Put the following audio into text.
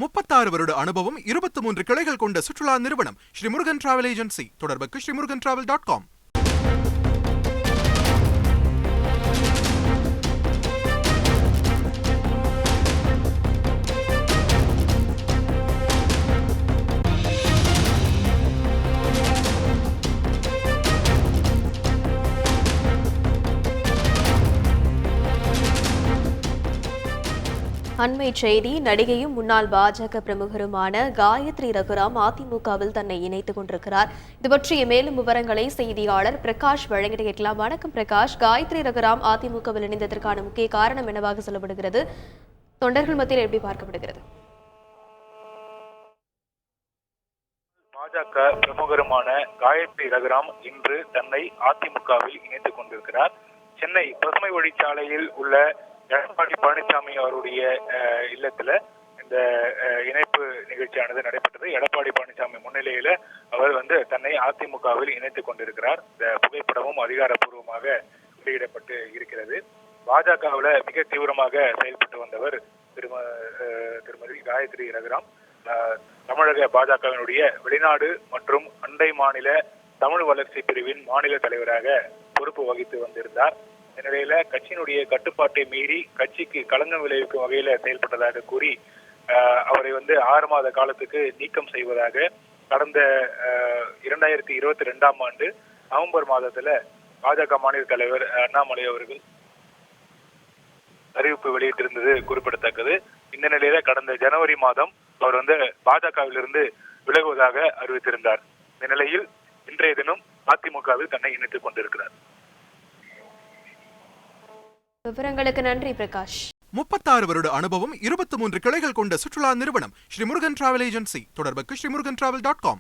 36 வருட அனுபவம், 23 கிளைகள் கொண்ட சுற்றுலா நிறுவனம் ஸ்ரீ முருகன் டிராவல் ஏஜென்சி. தொடர்புக்கு srimurugantravel.com. அண்மை செய்தி. நடிகையும் முன்னாள் பாஜக பிரமுகருமான காயத்ரி ரகுராம் அதிமுகவில் தன்னை இணைத்துக் கொண்டிருக்கிறார். இது பற்றிய மேலும் விவரங்களை செய்தியாளர் பிரகாஷ் வழங்கிட கேட்கலாம். வணக்கம் பிரகாஷ். காயத்ரி ரகுராம் அதிமுகவில் இணைந்ததற்கான முக்கிய காரணம் என்னவாக சொல்லப்படுகிறது? தொண்டர்கள் மத்தியில் எப்படி பார்க்கப்படுகிறது? பாஜக பிரமுகருமான காயத்ரி ரகுராம் இன்று தன்னை அதிமுகவில் இணைத்துக் கொண்டிருக்கிறார். சென்னை பசுமை வழிச்சாலையில் உள்ள எடப்பாடி பழனிசாமி அவருடைய இல்லத்துல இந்த இணைப்பு நிகழ்ச்சியானது நடைபெற்றது. எடப்பாடி பழனிசாமி முன்னிலையில அவர் தன்னை அதிமுகவில் இணைத்துக் கொண்டிருக்கிறார். இந்த புகைப்படமும் அதிகாரப்பூர்வமாக வெளியிடப்பட்டு இருக்கிறது. பாஜகவில் மிக தீவிரமாக செயல்பட்டு வந்தவர் திருமதி காயத்ரி ரகுராம். தமிழக பாஜகவினுடைய வெளிநாடு மற்றும் அண்டை மாநில தமிழ் வளர்ச்சி பிரிவின் மாநில தலைவராக பொறுப்பு வகித்து வந்திருந்தார். இந்நிலையில கட்சியினுடைய கட்டுப்பாட்டை மீறி கட்சிக்கு களங்கம் விளைவிக்கும் வகையில செயல்பட்டதாக கூறி அவரை 6 மாத காலத்துக்கு நீக்கம் செய்வதாக கடந்த 2022ஆம் ஆண்டு நவம்பர் மாதத்துல பாஜக மாநில தலைவர் அண்ணாமலை அவர்கள் அறிவிப்பு வெளியிட்டிருந்தது குறிப்பிடத்தக்கது. இந்த நிலையில கடந்த ஜனவரி மாதம் அவர் பாஜகவிலிருந்து விலகுவதாக அறிவித்திருந்தார். இந்த நிலையில் இன்றைய தினம் அதிமுகவில் தன்னை இணைத்துக் கொண்டிருக்கிறார். விவரங்களுக்கு நன்றி பிரகாஷ். 36 வருட அனுபவம், 23 கிளைகள் கொண்ட சுற்றுலா நிறுவனம் ஸ்ரீ முருகன் டிராவல் ஏஜென்சி. தொடர்புக்கு srimurugantravel.com.